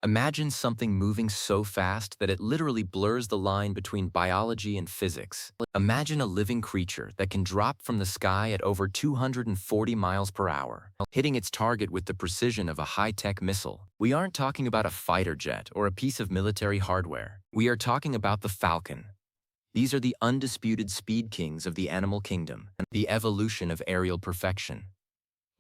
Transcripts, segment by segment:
Imagine something moving so fast that it literally blurs the line between biology and physics. Imagine a living creature that can drop from the sky at over 240 miles per hour, hitting its target with the precision of a high-tech missile. We aren't talking about a fighter jet or a piece of military hardware. We are talking about the falcon. These are the undisputed speed kings of the animal kingdom, the evolution of aerial perfection.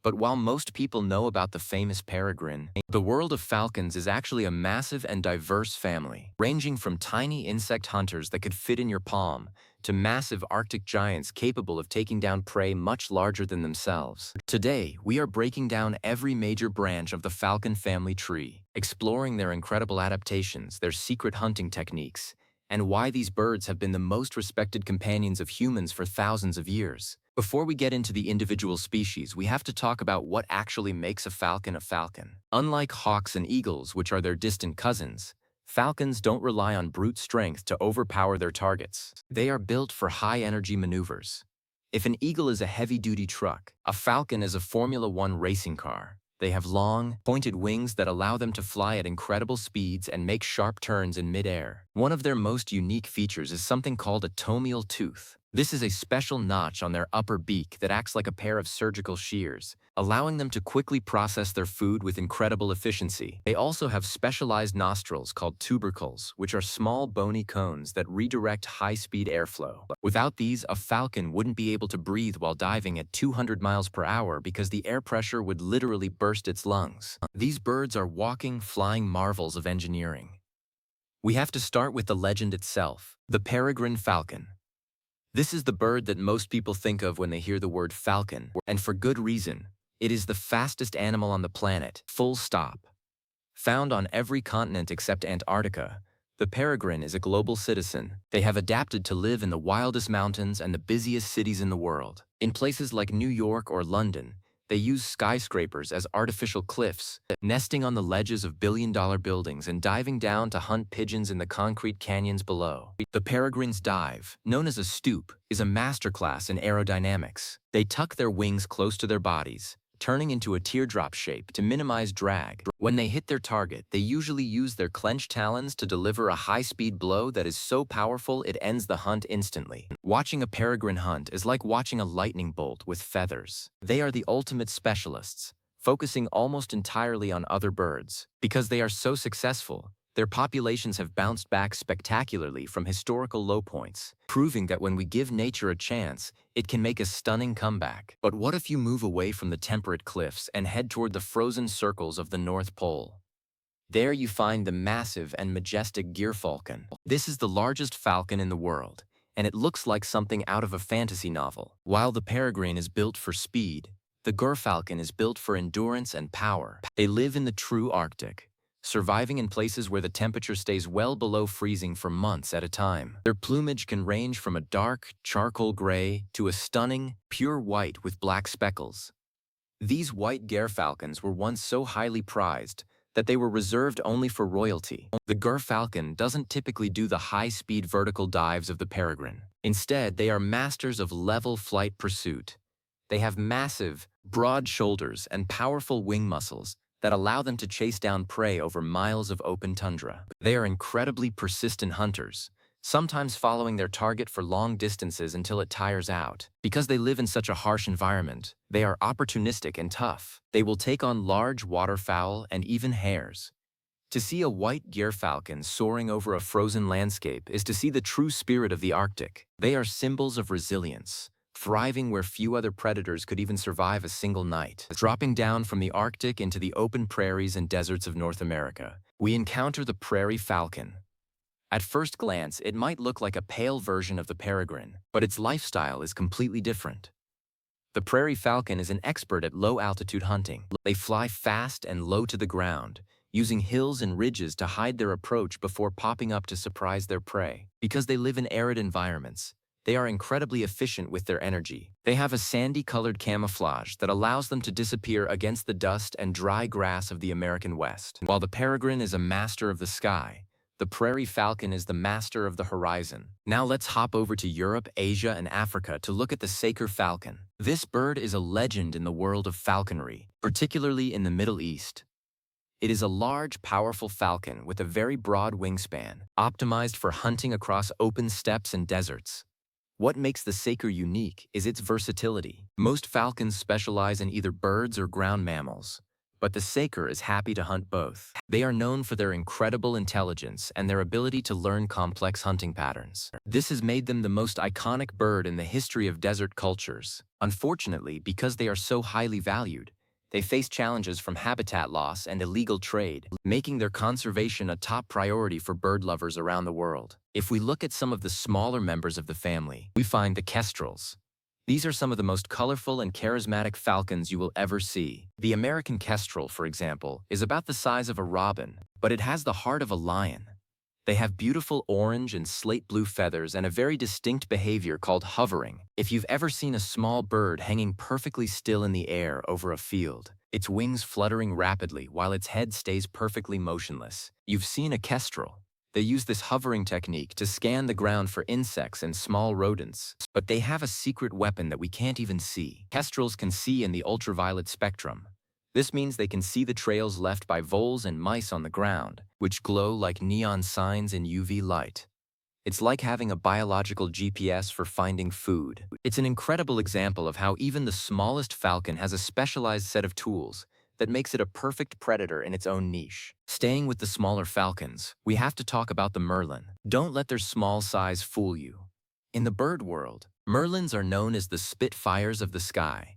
But while most people know about the famous peregrine, the world of falcons is actually a massive and diverse family, ranging from tiny insect hunters that could fit in your palm to massive Arctic giants capable of taking down prey much larger than themselves. Today, we are breaking down every major branch of the falcon family tree, exploring their incredible adaptations, their secret hunting techniques, and why these birds have been the most respected companions of humans for thousands of years. Before we get into the individual species, we have to talk about what actually makes a falcon a falcon. Unlike hawks and eagles, which are their distant cousins, falcons don't rely on brute strength to overpower their targets. They are built for high-energy maneuvers. If an eagle is a heavy-duty truck, a falcon is a Formula One racing car. They have long, pointed wings that allow them to fly at incredible speeds and make sharp turns in midair. One of their most unique features is something called a tomial tooth. This is a special notch on their upper beak that acts like a pair of surgical shears, allowing them to quickly process their food with incredible efficiency. They also have specialized nostrils called tubercles, which are small bony cones that redirect high-speed airflow. Without these, a falcon wouldn't be able to breathe while diving at 200 miles per hour because the air pressure would literally burst its lungs. These birds are walking, flying marvels of engineering. We have to start with the legend itself, the peregrine falcon. This is the bird that most people think of when they hear the word falcon, and for good reason. It is the fastest animal on the planet, full stop. Found on every continent except Antarctica, the peregrine is a global citizen. They have adapted to live in the wildest mountains and the busiest cities in the world. In places like New York or London, they use skyscrapers as artificial cliffs, nesting on the ledges of billion-dollar buildings and diving down to hunt pigeons in the concrete canyons below. The peregrine's dive, known as a stoop, is a masterclass in aerodynamics. They tuck their wings close to their bodies, turning into a teardrop shape to minimize drag. When they hit their target, they usually use their clenched talons to deliver a high-speed blow that is so powerful it ends the hunt instantly. Watching a peregrine hunt is like watching a lightning bolt with feathers. They are the ultimate specialists, focusing almost entirely on other birds. Because they are so successful, their populations have bounced back spectacularly from historical low points, proving that when we give nature a chance, it can make a stunning comeback. But what if you move away from the temperate cliffs and head toward the frozen circles of the North Pole? There you find the massive and majestic gyrfalcon. This is the largest falcon in the world, and it looks like something out of a fantasy novel. While the peregrine is built for speed, the gyrfalcon is built for endurance and power. They live in the true Arctic, surviving in places where the temperature stays well below freezing for months at a time. Their plumage can range from a dark, charcoal gray to a stunning, pure white with black speckles. These white gyrfalcons were once so highly prized that they were reserved only for royalty. The gyrfalcon doesn't typically do the high-speed vertical dives of the peregrine. Instead, they are masters of level flight pursuit. They have massive, broad shoulders and powerful wing muscles that allow them to chase down prey over miles of open tundra. They are incredibly persistent hunters, sometimes following their target for long distances until it tires out. Because they live in such a harsh environment, they are opportunistic and tough. They will take on large waterfowl and even hares. To see a white gyrfalcon soaring over a frozen landscape is to see the true spirit of the Arctic. They are symbols of resilience, thriving where few other predators could even survive a single night. Dropping down from the Arctic into the open prairies and deserts of North America, we encounter the prairie falcon. At first glance, it might look like a pale version of the peregrine, but its lifestyle is completely different. The prairie falcon is an expert at low-altitude hunting. They fly fast and low to the ground, using hills and ridges to hide their approach before popping up to surprise their prey. Because they live in arid environments, they are incredibly efficient with their energy. They have a sandy-colored camouflage that allows them to disappear against the dust and dry grass of the American West. While the peregrine is a master of the sky, the prairie falcon is the master of the horizon. Now let's hop over to Europe, Asia, and Africa to look at the Saker falcon. This bird is a legend in the world of falconry, particularly in the Middle East. It is a large, powerful falcon with a very broad wingspan, optimized for hunting across open steppes and deserts. What makes the Saker unique is its versatility. Most falcons specialize in either birds or ground mammals, but the Saker is happy to hunt both. They are known for their incredible intelligence and their ability to learn complex hunting patterns. This has made them the most iconic bird in the history of desert cultures. Unfortunately, because they are so highly valued, they face challenges from habitat loss and illegal trade, making their conservation a top priority for bird lovers around the world. If we look at some of the smaller members of the family, we find the kestrels. These are some of the most colorful and charismatic falcons you will ever see. The American kestrel, for example, is about the size of a robin, but it has the heart of a lion. They have beautiful orange and slate blue feathers and a very distinct behavior called hovering. If you've ever seen a small bird hanging perfectly still in the air over a field, its wings fluttering rapidly while its head stays perfectly motionless, you've seen a kestrel. They use this hovering technique to scan the ground for insects and small rodents, but they have a secret weapon that we can't even see. Kestrels can see in the ultraviolet spectrum. This means they can see the trails left by voles and mice on the ground, which glow like neon signs in UV light. It's like having a biological GPS for finding food. It's an incredible example of how even the smallest falcon has a specialized set of tools that makes it a perfect predator in its own niche. Staying with the smaller falcons, we have to talk about the merlin. Don't let their small size fool you. In the bird world, merlins are known as the spitfires of the sky.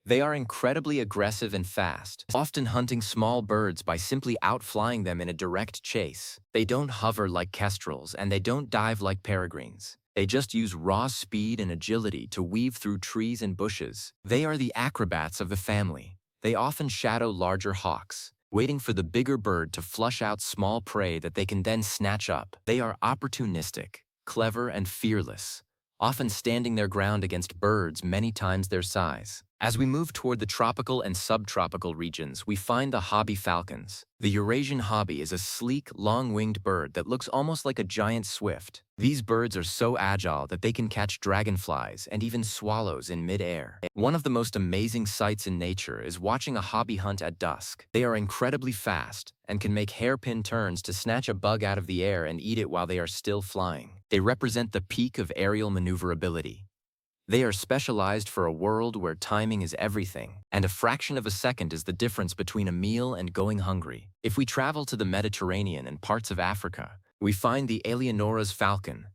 They are incredibly aggressive and fast, often hunting small birds by simply outflying them in a direct chase. They don't hover like kestrels and they don't dive like peregrines. They just use raw speed and agility to weave through trees and bushes. They are the acrobats of the family. They often shadow larger hawks, waiting for the bigger bird to flush out small prey that they can then snatch up. They are opportunistic, clever, and fearless, often standing their ground against birds many times their size. As we move toward the tropical and subtropical regions, we find the hobby falcons. The Eurasian hobby is a sleek, long-winged bird that looks almost like a giant swift. These birds are so agile that they can catch dragonflies and even swallows in mid-air. One of the most amazing sights in nature is watching a hobby hunt at dusk. They are incredibly fast and can make hairpin turns to snatch a bug out of the air and eat it while they are still flying. They represent the peak of aerial maneuverability. They are specialized for a world where timing is everything, and a fraction of a second is the difference between a meal and going hungry. If we travel to the Mediterranean and parts of Africa, we find the Eleonora's falcon.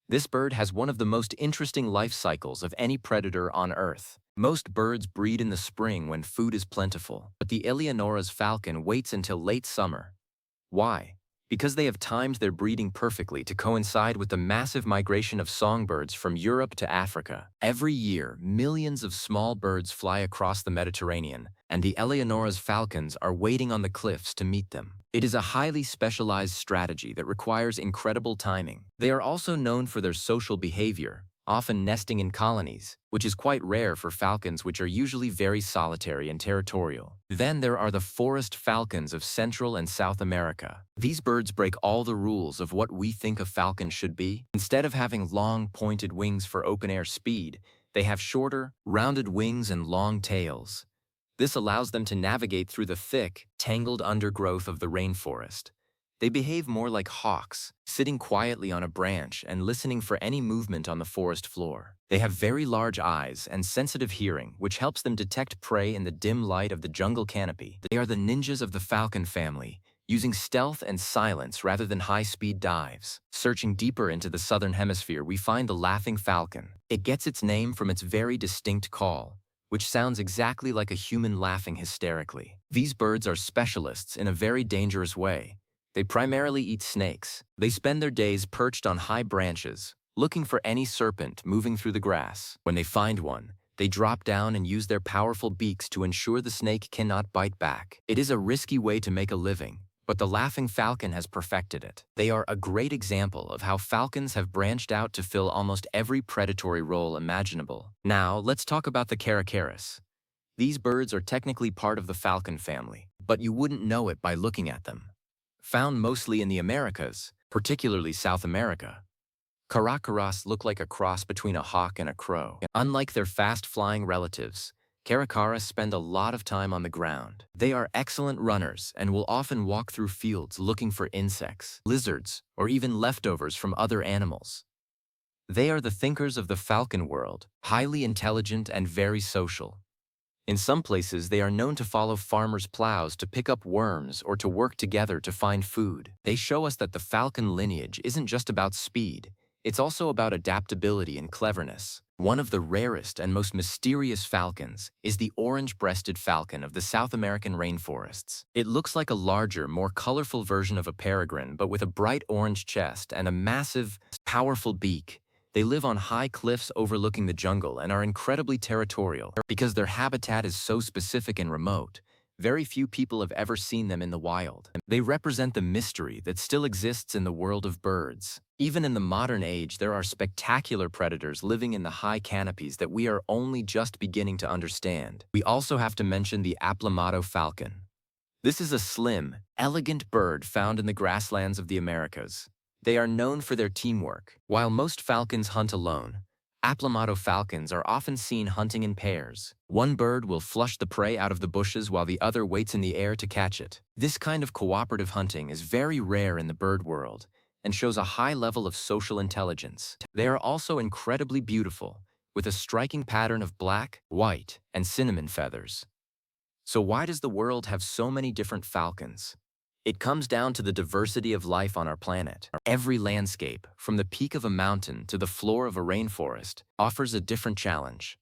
This bird has one of the most interesting life cycles of any predator on Earth. Most birds breed in the spring when food is plentiful, but the Eleonora's falcon waits until late summer. Why? Because they have timed their breeding perfectly to coincide with the massive migration of songbirds from Europe to Africa. Every year, millions of small birds fly across the Mediterranean, and the Eleonora's falcons are waiting on the cliffs to meet them. It is a highly specialized strategy that requires incredible timing. They are also known for their social behavior, often nesting in colonies, which is quite rare for falcons, which are usually very solitary and territorial. Then there are the forest falcons of Central and South America. These birds break all the rules of what we think a falcon should be. Instead of having long, pointed wings for open-air speed, they have shorter, rounded wings and long tails. This allows them to navigate through the thick, tangled undergrowth of the rainforest. They behave more like hawks, sitting quietly on a branch and listening for any movement on the forest floor. They have very large eyes and sensitive hearing, which helps them detect prey in the dim light of the jungle canopy. They are the ninjas of the falcon family, using stealth and silence rather than high-speed dives. Searching deeper into the southern hemisphere, we find the laughing falcon. It gets its name from its very distinct call, which sounds exactly like a human laughing hysterically. These birds are specialists in a very dangerous way. They primarily eat snakes. They spend their days perched on high branches, looking for any serpent moving through the grass. When they find one, they drop down and use their powerful beaks to ensure the snake cannot bite back. It is a risky way to make a living, but the laughing falcon has perfected it. They are a great example of how falcons have branched out to fill almost every predatory role imaginable. Now, let's talk about the caracaris. These birds are technically part of the falcon family, but you wouldn't know it by looking at them. Found mostly in the Americas, particularly South America, caracaras look like a cross between a hawk and a crow. Unlike their fast-flying relatives, Caracaras spend a lot of time on the ground. They are excellent runners and will often walk through fields looking for insects, lizards, or even leftovers from other animals. They are the thinkers of the falcon world, highly intelligent and very social. In some places, they are known to follow farmers' plows to pick up worms or to work together to find food. They show us that the falcon lineage isn't just about speed, it's also about adaptability and cleverness. One of the rarest and most mysterious falcons is the orange-breasted falcon of the South American rainforests. It looks like a larger, more colorful version of a peregrine, but with a bright orange chest and a massive, powerful beak. They live on high cliffs overlooking the jungle and are incredibly territorial. Because their habitat is so specific and remote, very few people have ever seen them in the wild. They represent the mystery that still exists in the world of birds. Even in the modern age, there are spectacular predators living in the high canopies that we are only just beginning to understand. We also have to mention the aplomado falcon. This is a slim, elegant bird found in the grasslands of the Americas. They are known for their teamwork. While most falcons hunt alone, aplomado falcons are often seen hunting in pairs. One bird will flush the prey out of the bushes while the other waits in the air to catch it. This kind of cooperative hunting is very rare in the bird world and shows a high level of social intelligence. They are also incredibly beautiful, with a striking pattern of black, white, and cinnamon feathers. So why does the world have so many different falcons? It comes down to the diversity of life on our planet. Every landscape, from the peak of a mountain to the floor of a rainforest, offers a different challenge.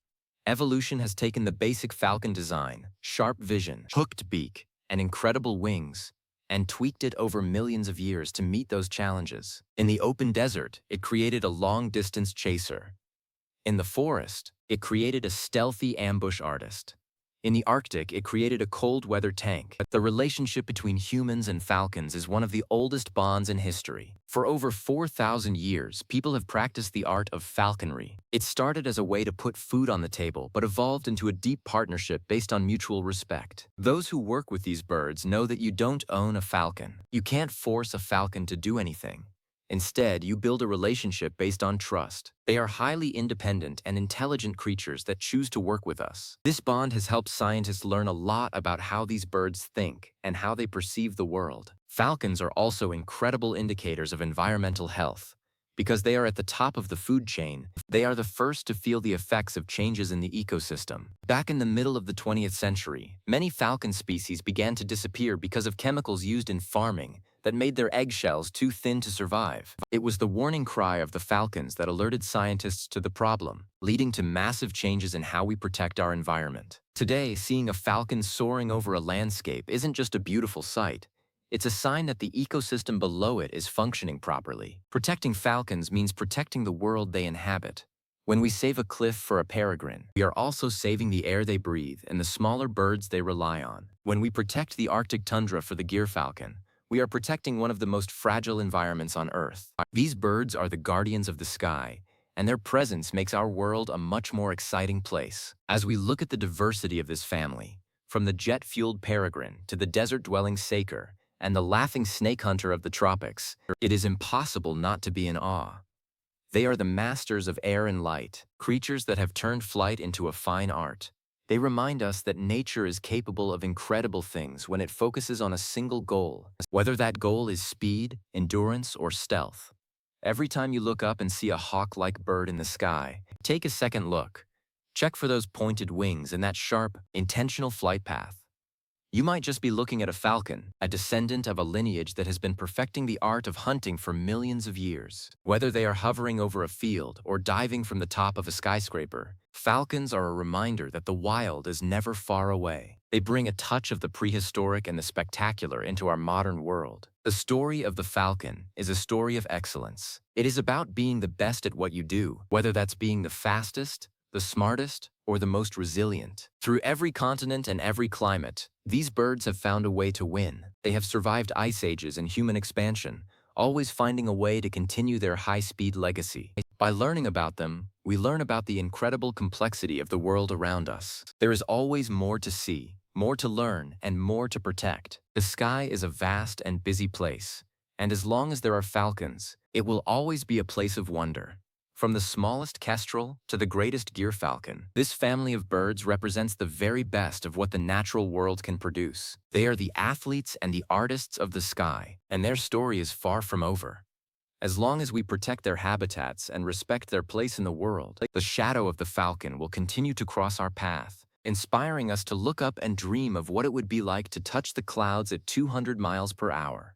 Evolution has taken the basic falcon design, sharp vision, hooked beak, and incredible wings, and tweaked it over millions of years to meet those challenges. In the open desert, it created a long-distance chaser. In the forest, it created a stealthy ambush artist. In the Arctic, it created a cold-weather tank. The relationship between humans and falcons is one of the oldest bonds in history. For over 4,000 years, people have practiced the art of falconry. It started as a way to put food on the table, but evolved into a deep partnership based on mutual respect. Those who work with these birds know that you don't own a falcon. You can't force a falcon to do anything. Instead, you build a relationship based on trust. They are highly independent and intelligent creatures that choose to work with us. This bond has helped scientists learn a lot about how these birds think and how they perceive the world. Falcons are also incredible indicators of environmental health. Because they are at the top of the food chain, they are the first to feel the effects of changes in the ecosystem. Back in the middle of the 20th century, many falcon species began to disappear because of chemicals used in farming that made their eggshells too thin to survive. It was the warning cry of the falcons that alerted scientists to the problem, leading to massive changes in how we protect our environment. Today, seeing a falcon soaring over a landscape isn't just a beautiful sight. It's a sign that the ecosystem below it is functioning properly. Protecting falcons means protecting the world they inhabit. When we save a cliff for a peregrine, we are also saving the air they breathe and the smaller birds they rely on. When we protect the Arctic tundra for the gyrfalcon, we are protecting one of the most fragile environments on Earth. These birds are the guardians of the sky, and their presence makes our world a much more exciting place. As we look at the diversity of this family, from the jet-fueled peregrine to the desert-dwelling saker and the laughing snake hunter of the tropics, it is impossible not to be in awe. They are the masters of air and light, creatures that have turned flight into a fine art. They remind us that nature is capable of incredible things when it focuses on a single goal, whether that goal is speed, endurance, or stealth. Every time you look up and see a hawk-like bird in the sky, take a second look. Check for those pointed wings and that sharp, intentional flight path. You might just be looking at a falcon, a descendant of a lineage that has been perfecting the art of hunting for millions of years. Whether they are hovering over a field or diving from the top of a skyscraper, falcons are a reminder that the wild is never far away. They bring a touch of the prehistoric and the spectacular into our modern world. The story of the falcon is a story of excellence. It is about being the best at what you do, whether that's being the fastest, the smartest, or the most resilient. Through every continent and every climate, these birds have found a way to win. They have survived ice ages and human expansion, always finding a way to continue their high-speed legacy. By learning about them, we learn about the incredible complexity of the world around us. There is always more to see, more to learn, and more to protect. The sky is a vast and busy place, and as long as there are falcons, it will always be a place of wonder. From the smallest kestrel to the greatest gyr falcon, this family of birds represents the very best of what the natural world can produce. They are the athletes and the artists of the sky, and their story is far from over. As long as we protect their habitats and respect their place in the world, the shadow of the falcon will continue to cross our path, inspiring us to look up and dream of what it would be like to touch the clouds at 200 miles per hour.